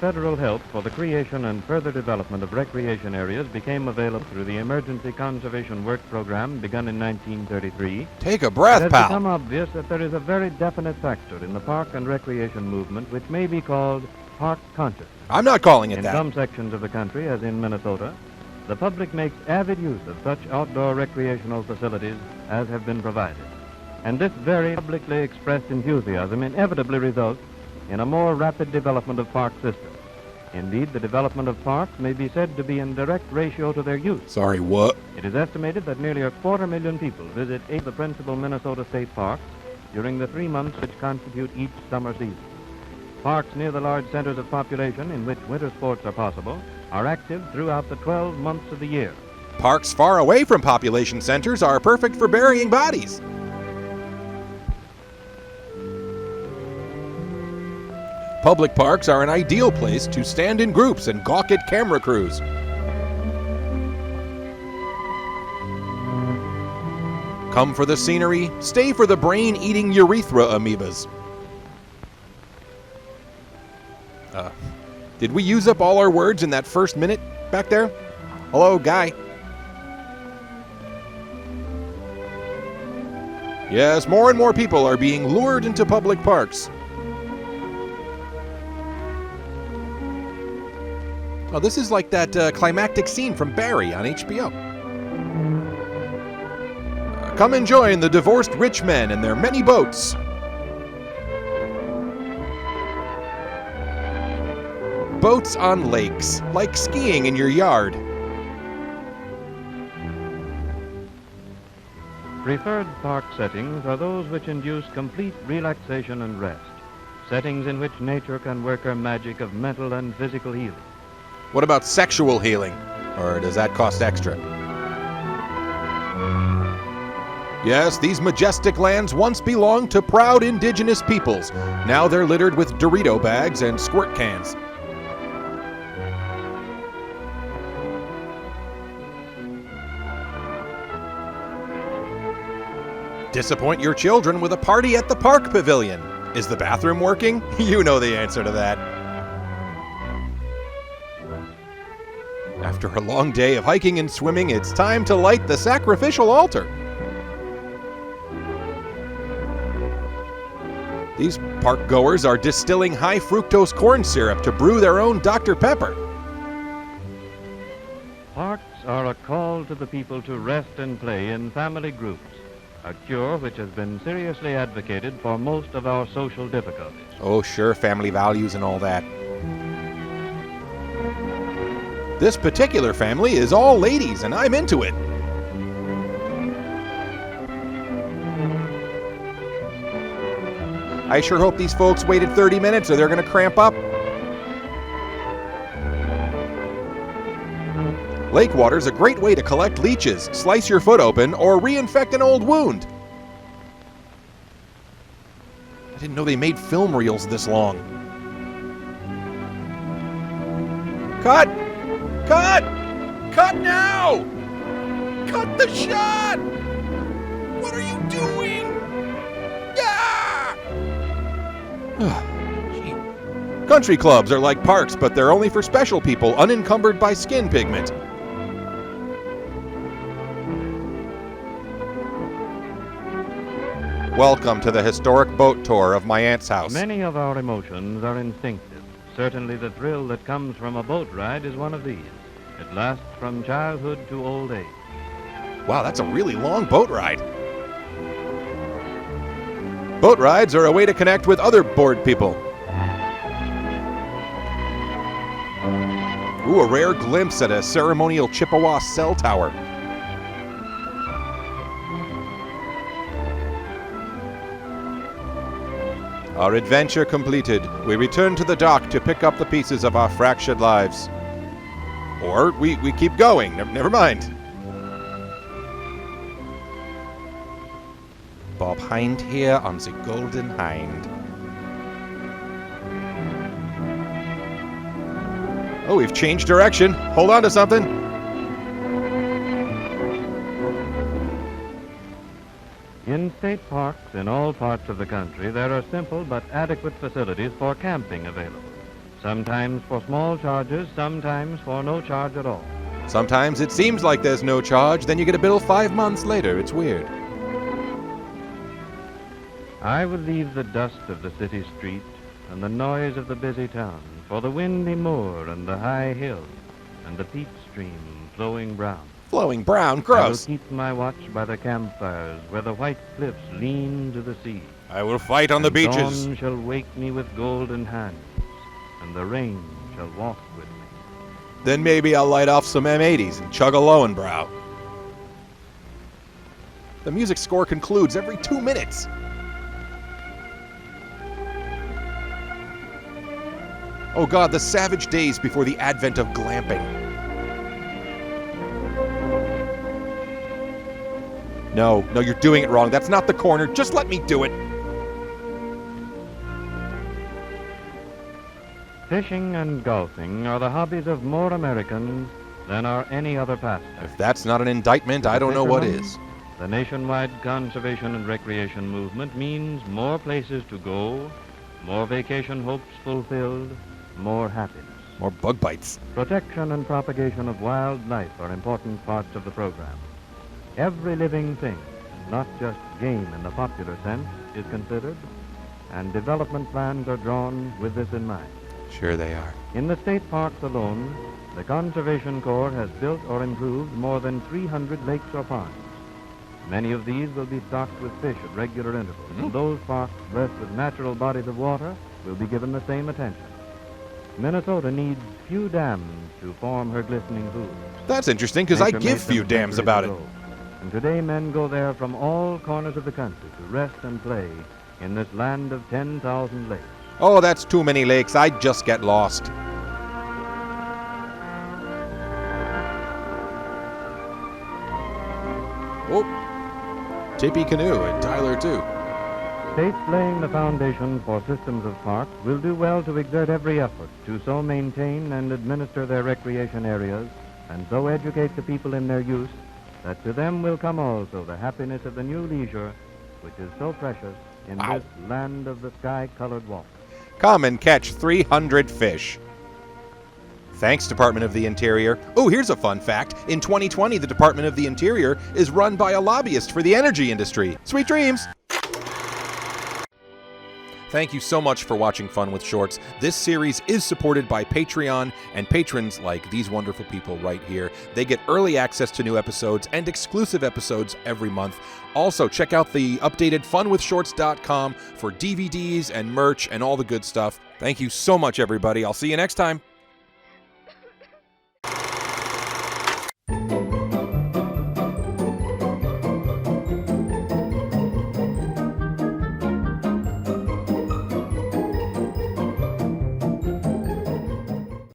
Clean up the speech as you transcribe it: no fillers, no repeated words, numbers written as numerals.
federal help for the creation and further development of recreation areas became available through the Emergency Conservation Work Program begun in 1933. Take a breath, It has pal. become obvious that there is a very definite factor in the park and recreation movement which may be called park consciousness. I'm not calling it In that. some sections of the country, as in Minnesota, the public makes avid use of such outdoor recreational facilities as have been provided. And this very publicly expressed enthusiasm inevitably results in a more rapid development of park systems. Indeed, the development of parks may be said to be in direct ratio to their use. Sorry, what? It is estimated that nearly 250,000 people visit 8 of the principal Minnesota state parks during the 3 months which constitute each summer season. Parks near the large centers of population in which winter sports are possible are active throughout the 12 months of the year. Parks far away from population centers are perfect for burying bodies. Public parks are an ideal place to stand in groups and gawk at camera crews. Come for the scenery, stay for the brain-eating urethra amoebas. Did we use up all our words in that first minute back there? Hello, guy. Yes, more and more people are being lured into public parks. Oh, this is like that climactic scene from Barry on HBO. Come and join the divorced rich men and their many boats. Boats on lakes, like skiing in your yard. Preferred park settings are those which induce complete relaxation and rest, settings in which nature can work her magic of mental and physical healing. What about sexual healing? Or does that cost extra? Yes, these majestic lands once belonged to proud indigenous peoples. Now they're littered with Dorito bags and squirt cans. Disappoint your children with a party at the park pavilion. Is the bathroom working? You know the answer to that. After a long day of hiking and swimming, it's time to light the sacrificial altar. These park goers are distilling high fructose corn syrup to brew their own Dr. Pepper. Parks are a call to the people to rest and play in family groups, a cure which has been seriously advocated for most of our social difficulties. Oh, sure, family values and all that. This particular family is all ladies, and I'm into it. I sure hope these folks waited 30 minutes or they're going to cramp up. Lake water's a great way to collect leeches, slice your foot open, or reinfect an old wound. I didn't know they made film reels this long. Cut! Cut! Cut now! Cut the shot! What are you doing? Ah! Country clubs are like parks, but they're only for special people unencumbered by skin pigment. Welcome to the historic boat tour of my aunt's house. Many of our emotions are instinctive. Certainly the thrill that comes from a boat ride is one of these. It lasts from childhood to old age. Wow, that's a really long boat ride. Boat rides are a way to connect with other bored people. Ooh, a rare glimpse at a ceremonial Chippewa cell tower. Our adventure completed, we return to the dock to pick up the pieces of our fractured lives. Or we keep going, never mind. Bob Hind here on the Golden Hind. Oh, we've changed direction. Hold on to something. In state parks in all parts of the country, there are simple but adequate facilities for camping available. Sometimes for small charges, sometimes for no charge at all. Sometimes it seems like there's no charge, then you get a bill 5 months later. It's weird. I will leave the dust of the city street and the noise of the busy town for the windy moor and the high hill and the peat stream flowing brown. Flowing brown, I will gross. keep my watch by the campfires where the white cliffs lean to the sea. I will fight on the And beaches. dawn shall wake me with golden hands, and the rain shall walk with me. Then maybe I'll light off some M80s and chug a Lowenbrow. The music score concludes every 2 minutes. Oh God, the savage days before the advent of glamping. No, you're doing it wrong. That's not the corner. Just let me do it. Fishing and golfing are the hobbies of more Americans than are any other pastime. If that's not an indictment, I don't know what is. The nationwide conservation and recreation movement means more places to go, more vacation hopes fulfilled, more happiness. More bug bites. Protection and propagation of wildlife are important parts of the program. Every living thing, not just game in the popular sense, is considered, and development plans are drawn with this in mind. Sure they are. In the state parks alone, the Conservation Corps has built or improved more than 300 lakes or ponds. Many of these will be stocked with fish at regular intervals, and those parks blessed with natural bodies of water will be given the same attention. Minnesota needs few dams to form her glistening pools. That's interesting, because I Nature give made them few dams centuries about it. ago. And today men go there from all corners of the country to rest and play in this land of 10,000 lakes. Oh, that's too many lakes. I'd just get lost. Oh, Tippy Canoe and Tyler, too. States laying the foundation for systems of parks will do well to exert every effort to so maintain and administer their recreation areas and so educate the people in their use that to them will come also the happiness of the new leisure which is so precious in Wow. this land of the sky-colored walk. Come and catch 300 fish. Thanks, Department of the Interior. Oh, here's a fun fact. In 2020, the Department of the Interior is run by a lobbyist for the energy industry. Sweet dreams! Thank you so much for watching Fun with Shorts. This series is supported by Patreon and patrons like these wonderful people right here. They get early access to new episodes and exclusive episodes every month. Also, check out the updated funwithshorts.com for DVDs and merch and all the good stuff. Thank you so much, everybody. I'll see you next time.